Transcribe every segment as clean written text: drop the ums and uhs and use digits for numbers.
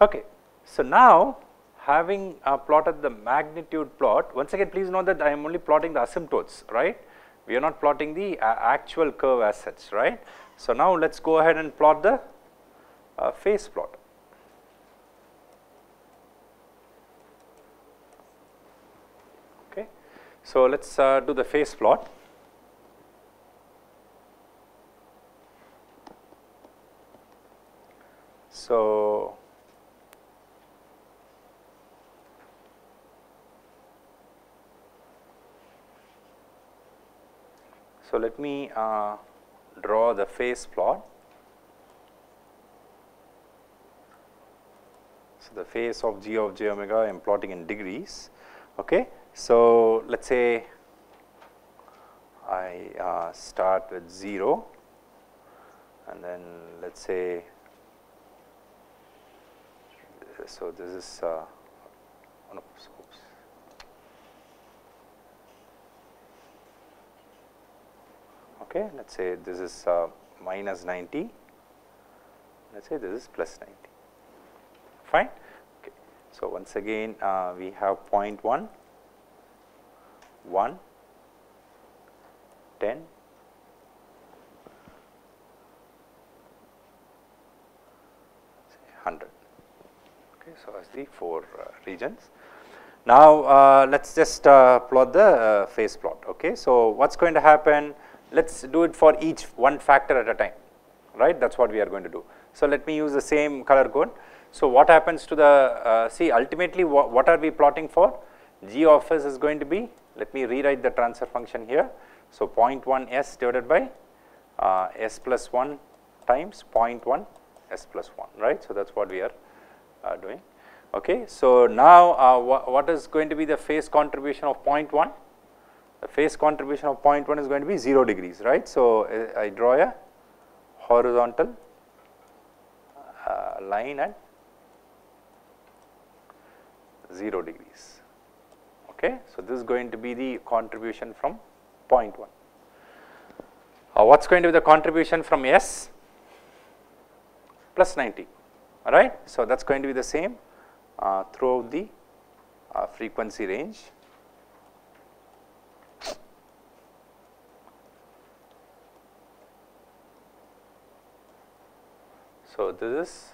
Okay. So now having plotted the magnitude plot, once again please note that I am only plotting the asymptotes, right? We are not plotting the actual curve as such, right? So now let us go ahead and plot the phase plot. Okay. So let us do the phase plot. So let me draw the phase plot. So the phase of g of j omega I am plotting in degrees. Okay. So let us say I start with 0 and then let us say, so this is okay, let us say this is minus 90, let us say this is plus 90, fine. Okay. So once again we have 0.1, 1, 10, 100. Okay, so as the 4 regions. Now let us just plot the phase plot. Okay, so what is going to happen? Let us do it for each one factor at a time, right? That is what we are going to do. So let me use the same color code. So what happens to the see, ultimately what are we plotting for? G of s is going to be, let me rewrite the transfer function here. So 0.1 s divided by s plus 1 times 0.1 s plus 1, right? So that is what we are doing. Okay. So now what is going to be the phase contribution of 0.1? The phase contribution of 0.1 is going to be 0 degrees, right? So I draw a horizontal line at 0 degrees. Okay. So this is going to be the contribution from 0.1. What is going to be the contribution from S? Plus 90, right? So that is going to be the same throughout the frequency range. So this is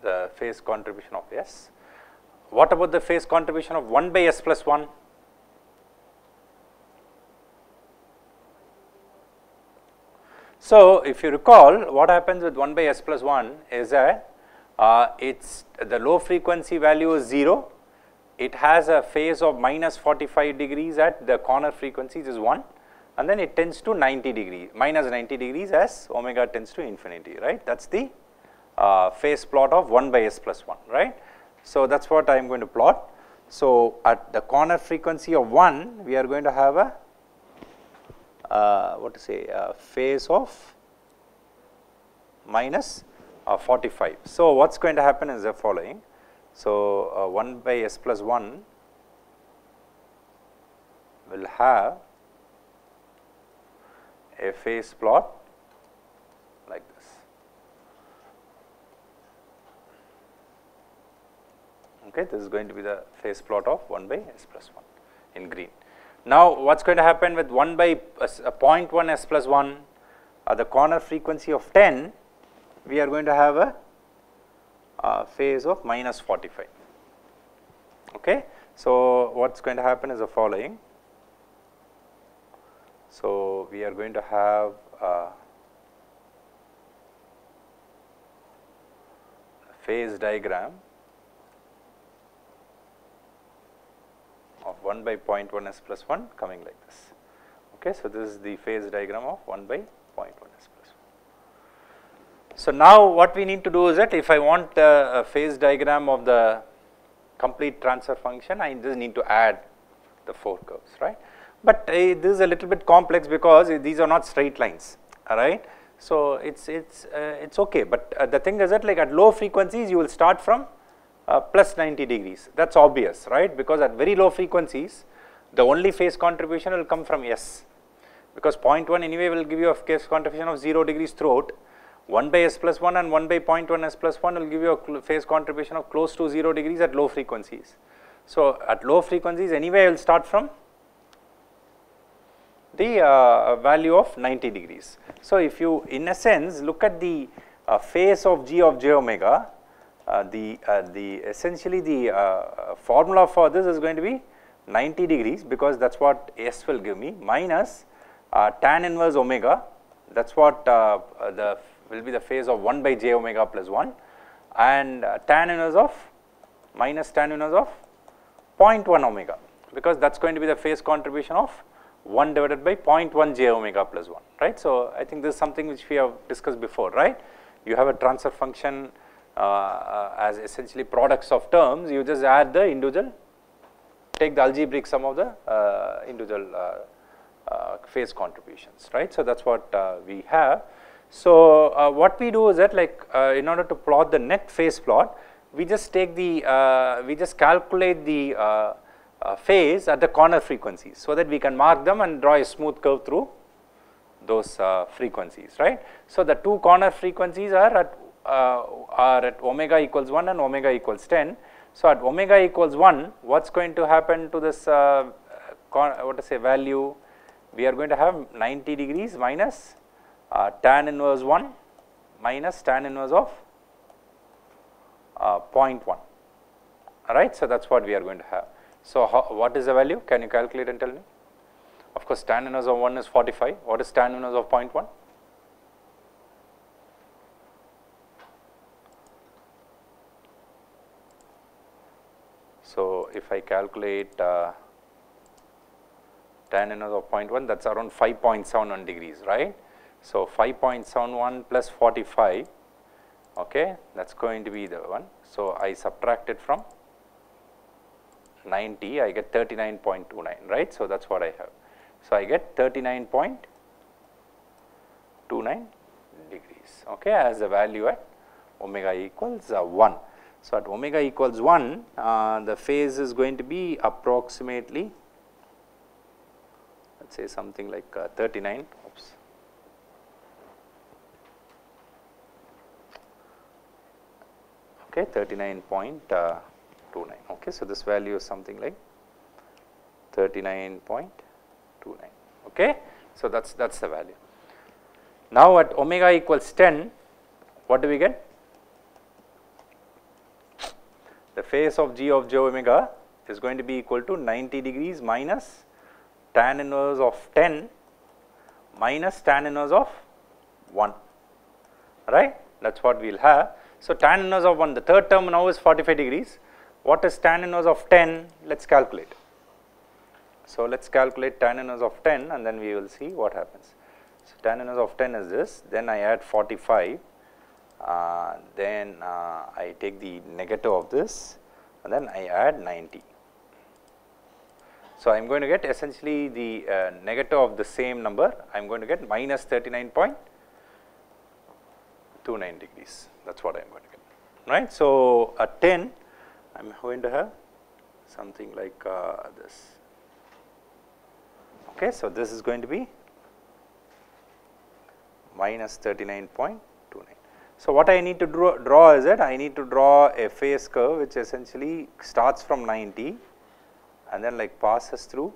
the phase contribution of S. What about the phase contribution of 1 by S plus 1? So if you recall, what happens with 1 by S plus 1 is that it's the low frequency value is 0. It has a phase of minus 45 degrees at the corner frequencies is 1, and then it tends to 90 degrees, minus 90 degrees as omega tends to infinity, right? That is the phase plot of 1 by S plus 1, right? So that is what I am going to plot. So at the corner frequency of 1, we are going to have a what to say, phase of minus 45. So what is going to happen is the following. So 1 by S plus 1 will have a phase plot like this. Okay, this is going to be the phase plot of 1 by S plus 1 in green. Now what is going to happen with 1 by 0.1 S plus 1 at the corner frequency of 10, we are going to have a phase of minus 45. Okay. So what is going to happen is the following. So we are going to have a phase diagram of 1 by 0.1 S plus 1 coming like this. Okay. So this is the phase diagram of 1 by 0.1 S plus 1. So now what we need to do is that if I want a phase diagram of the complete transfer function, I just need to add the 4 curves, right? But this is a little bit complex because these are not straight lines, all right? So it's okay, but the thing is that like at low frequencies you will start from plus 90 degrees. That's obvious, right? Because at very low frequencies, the only phase contribution will come from S, because 0.1 anyway will give you a phase contribution of 0 degrees throughout. 1 by s plus 1 and 1 by 0.1 s plus 1 will give you a phase contribution of close to 0 degrees at low frequencies. So, at low frequencies anyway I will start from the value of 90 degrees. So, if you in a sense look at the phase of g of j omega, essentially the formula for this is going to be 90 degrees, because that is what s will give me, minus tan inverse omega, that is what will be the phase of 1 by j omega plus 1, and tan inverse of minus tan inverse of 0.1 omega, because that is going to be the phase contribution of 1 divided by 0.1 j omega plus 1, right. So, I think this is something which we have discussed before, right. You have a transfer function as essentially products of terms, you just add the individual, take the algebraic sum of the individual phase contributions, right. So, that is what we have. So, what we do is that, like in order to plot the net phase plot, we just take the, we just calculate the phase at the corner frequencies, so that we can mark them and draw a smooth curve through those frequencies, right. So, the two corner frequencies are at omega equals 1 and omega equals 10. So, at omega equals 1, what is going to happen to this what to say value? We are going to have 90 degrees minus tan inverse 1 minus tan inverse of 0.1, alright. So, that is what we are going to have. So, what is the value? Can you calculate and tell me? Of course, tan inverse of 1 is 45. What is tan inverse of 0.1? So, if I calculate tan inverse of 0.1, that is around 5.71 degrees, right. So, 5.71 plus 45, okay, that is going to be the one. So, I subtract it from 90, I get 39.29, right. So, that is what I have. So, I get 39.29 degrees, okay, as the value at omega equals 1. So, at omega equals 1, the phase is going to be approximately, let us say something like 39, oops. Okay, 39.29. Okay, so this value is something like 39.29. Okay, so that's the value. Now at omega equals 10, what do we get? The phase of g of j omega is going to be equal to 90 degrees minus tan inverse of 10 minus tan inverse of 1, right. That is what we will have. So, tan inverse of 1, the third term now is 45 degrees. What is tan inverse of 10? Let us calculate. So, let us calculate tan inverse of 10 and then we will see what happens. So, tan inverse of 10 is this, then I add 45, then I take the negative of this and then I add 90. So, I am going to get essentially the negative of the same number, I am going to get minus 39.29 degrees, that is what I am going to get, right. So, at 10 I am going to have something like this. Okay, so, this is going to be minus 39.29. So, what I need to draw is that I need to draw a phase curve which essentially starts from 90 and then like passes through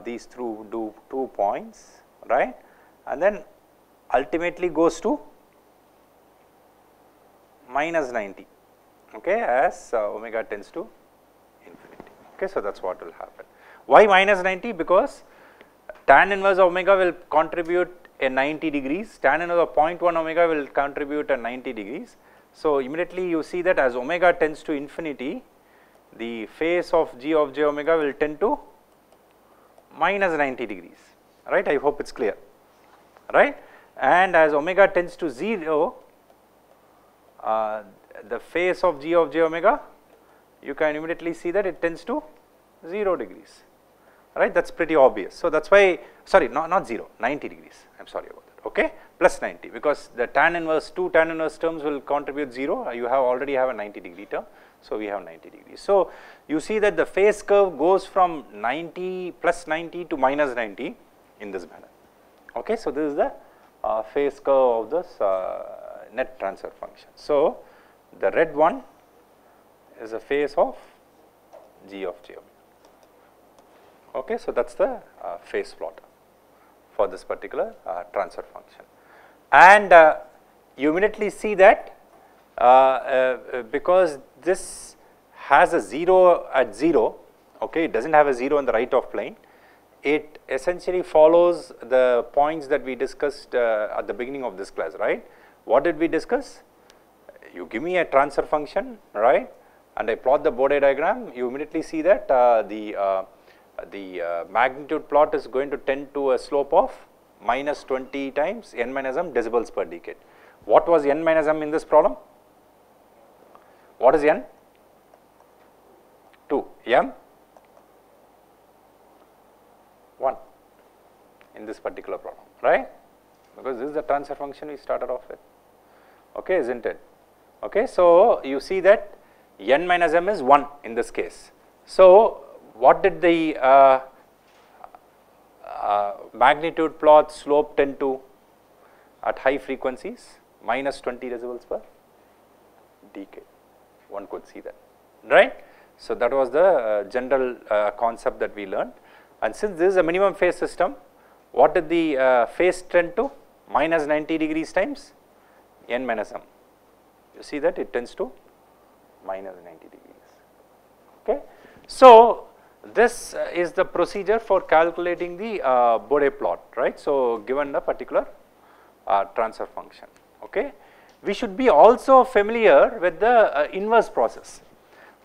these two points, right, and then ultimately goes to minus 90, okay, as omega tends to infinity. Okay, so, that is what will happen. Why minus 90? Because tan inverse omega will contribute a 90 degrees, tan inverse of 0.1 omega will contribute a 90 degrees. So, immediately you see that as omega tends to infinity, the phase of g of j omega will tend to minus 90 degrees, right. I hope it is clear, right. And as omega tends to 0, the phase of g of j omega, you can immediately see that it tends to 0 degrees, right. That is pretty obvious. So, that is why, sorry, not 0, 90 degrees, I am sorry about that, okay, plus 90, because the tan inverse, two tan inverse terms will contribute 0, you have already have a 90 degree term. So, we have 90 degrees. So, you see that the phase curve goes from 90 plus 90 to minus 90 in this manner, okay. So, this is the phase curve of this net transfer function. So, the red one is a phase of g of j. Okay, so that is the phase plot for this particular transfer function. And you immediately see that because this has a 0 at 0, okay, it does not have a 0 in the right of plane, it essentially follows the points that we discussed at the beginning of this class, right. What did we discuss? You give me a transfer function, right, and I plot the Bode diagram, you immediately see that the magnitude plot is going to tend to a slope of minus 20 times n minus m decibels per decade. What was n minus m in this problem? What is n? 2, m 1 in this particular problem, right, because this is the transfer function we started off with, okay, isn't it? Okay, so you see that n minus m is 1 in this case. So what did the magnitude plot slope tend to at high frequencies? Minus 20 decibels per decade, one could see that, right. So that was the general concept that we learned, and since this is a minimum phase system, what did the phase tend to? Minus 90 degrees times n minus m. You see that it tends to minus 90 degrees, okay. So this is the procedure for calculating the Bode plot, right. So given the particular transfer function, okay. We should be also familiar with the inverse process.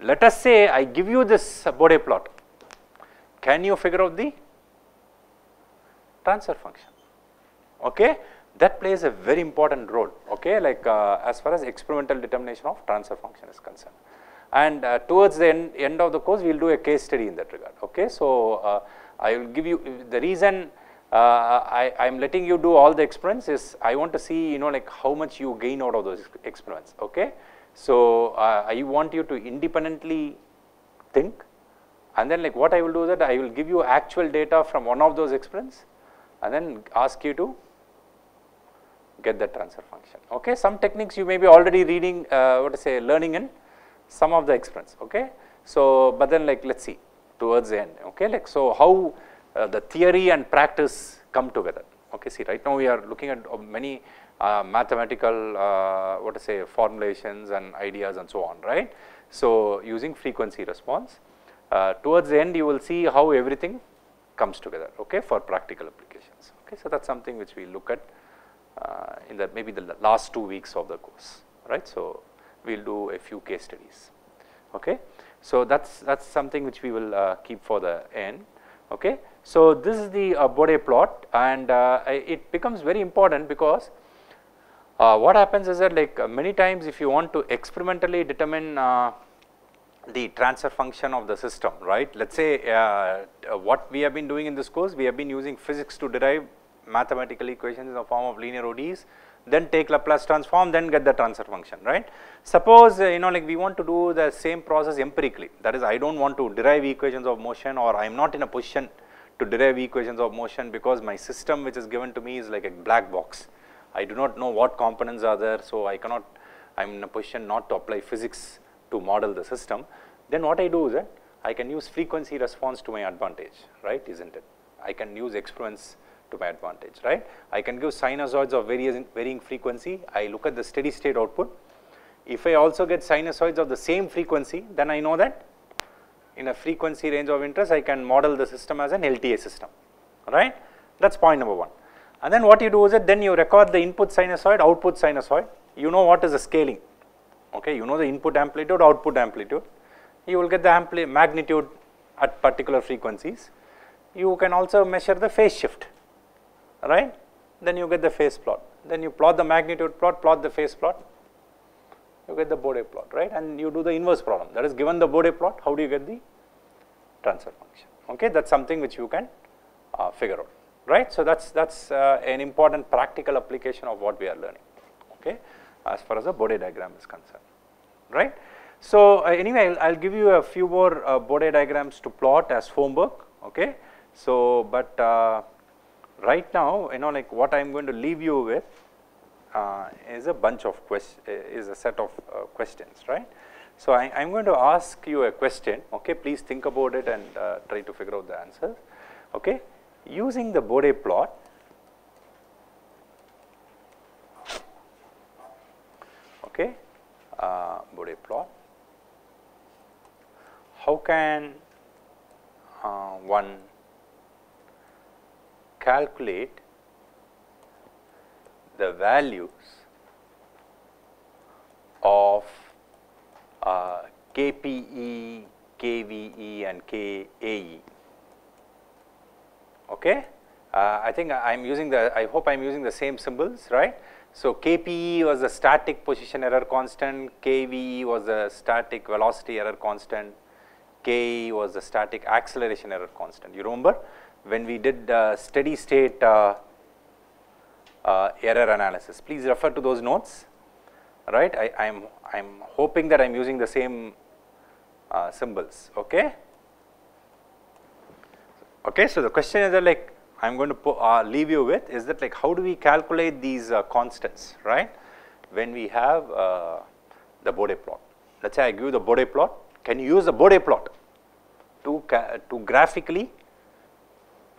Let us say I give you this Bode plot, can you figure out the transfer function? Okay, that plays a very important role, okay, like as far as experimental determination of transfer function is concerned. And towards the end of the course, we will do a case study in that regard, okay. So I will give you the reason I am letting you do all the experiments is I want to see, like how much you gain out of those experiments, okay. So I want you to independently think, and then like what I will do is that I will give you actual data from one of those experiments and then ask you to get the transfer function, okay. Some techniques you may be already reading, learning in some of the experiments, okay. So but then like let us see towards the end, okay, like so how the theory and practice come together, okay. See, right now we are looking at many mathematical formulations and ideas and so on, right. So using frequency response, towards the end you will see how everything comes together, okay, for practical applications, okay. So that is something which we look at in the maybe the last 2 weeks of the course, right. So we will do a few case studies, okay. So that's something which we will keep for the end, okay. So this is the Bode plot, and it becomes very important because what happens is that like many times if you want to experimentally determine the transfer function of the system, right. Let us say what we have been doing in this course, we have been using physics to derive mathematical equations in the form of linear ODEs, then take Laplace transform, then get the transfer function, right. Suppose like we want to do the same process empirically, that is I do not want to derive equations of motion, or I am not in a position to derive equations of motion because my system which is given to me is like a black box. I do not know what components are there, so I am in a position not to apply physics to model the system. Then what I do is that I can use frequency response to my advantage, right, isn't it? I can use experiments to my advantage, right. I can give sinusoids of varying frequency, I look at the steady state output. If I also get sinusoids of the same frequency, then I know that in a frequency range of interest I can model the system as an LTA system, right. That is point number 1. And then what you do is that then you record the input sinusoid, output sinusoid, you know what is the scaling, okay, you know the input amplitude, output amplitude, you will get the magnitude at particular frequencies. You can also measure the phase shift, right, then you get the phase plot, then you plot the magnitude plot, plot the phase plot, you get the Bode plot, right, and you do the inverse problem, that is given the Bode plot, how do you get the transfer function, okay. That is something which you can figure out, right. So that is an important practical application of what we are learning, okay, as far as the Bode diagram is concerned, right. So anyway, I will give you a few more Bode diagrams to plot as homework, okay. So but right now, you know, like what I am going to leave you with is a bunch of is a set of questions, right. So, I am going to ask you a question, okay, please think about it and try to figure out the answers, okay. Using the Bode plot, okay, Bode plot, how can one calculate the values of KPE, KVE and KAE. Okay, I think I am using I hope I am using the same symbols, right. So, KPE was the static position error constant, KVE was the static velocity error constant, KE was the static acceleration error constant. You remember when we did steady state error analysis, please refer to those notes, right. I am hoping that I am using the same symbols, okay. Okay, so the question is that, like, I am going to leave you with is that, like, how do we calculate these constants, right, when we have the Bode plot. Let us say I give you the Bode plot, can you use the Bode plot to graphically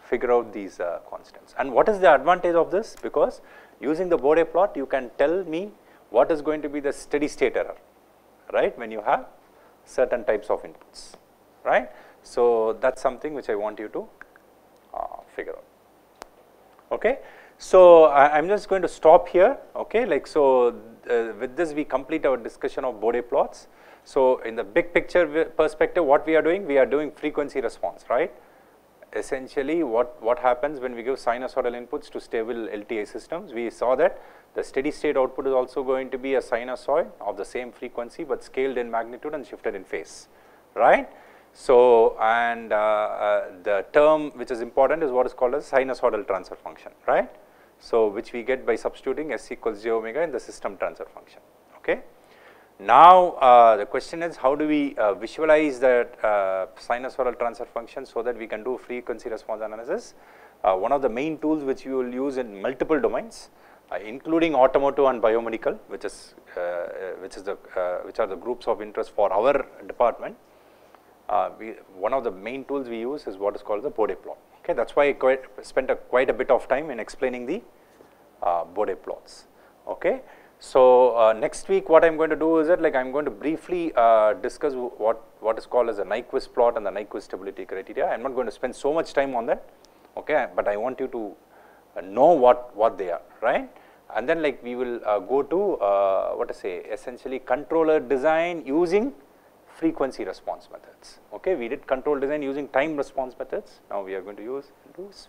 figure out these constants, and what is the advantage of this? Because using the Bode plot you can tell me what is going to be the steady state error, right, when you have certain types of inputs, right. So, that is something which I want you to figure out, okay. So, I am just going to stop here, okay, like, so with this we complete our discussion of Bode plots. So, in the big picture perspective, what we are doing frequency response, right. Essentially what happens when we give sinusoidal inputs to stable LTI systems, we saw that the steady state output is also going to be a sinusoid of the same frequency, but scaled in magnitude and shifted in phase, right. So, and the term which is important is what is called as sinusoidal transfer function, right. So, which we get by substituting S equals j omega in the system transfer function, okay. Now, the question is how do we visualize that sinusoidal transfer function so that we can do frequency response analysis. One of the main tools which we will use in multiple domains, including automotive and biomedical, which are the groups of interest for our department. One of the main tools we use is what is called the Bode plot. Okay, that is why I spent quite a bit of time in explaining the Bode plots. Okay. So, next week what I am going to do is that, like, I am going to briefly discuss what is called as a Nyquist plot and the Nyquist stability criteria. I am not going to spend so much time on that, okay, but I want you to know what they are, right. And then, like, we will go to what to say, essentially controller design using frequency response methods. Okay, we did control design using time response methods. Now we are going to use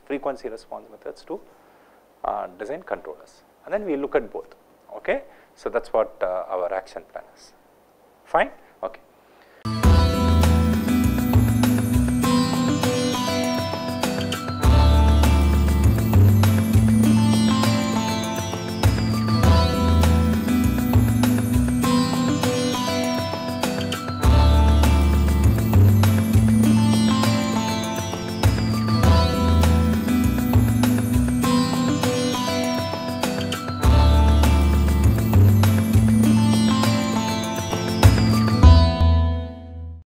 frequency response methods to design controllers, and then we look at both. Okay, so that's what our action plan is. Fine. Okay.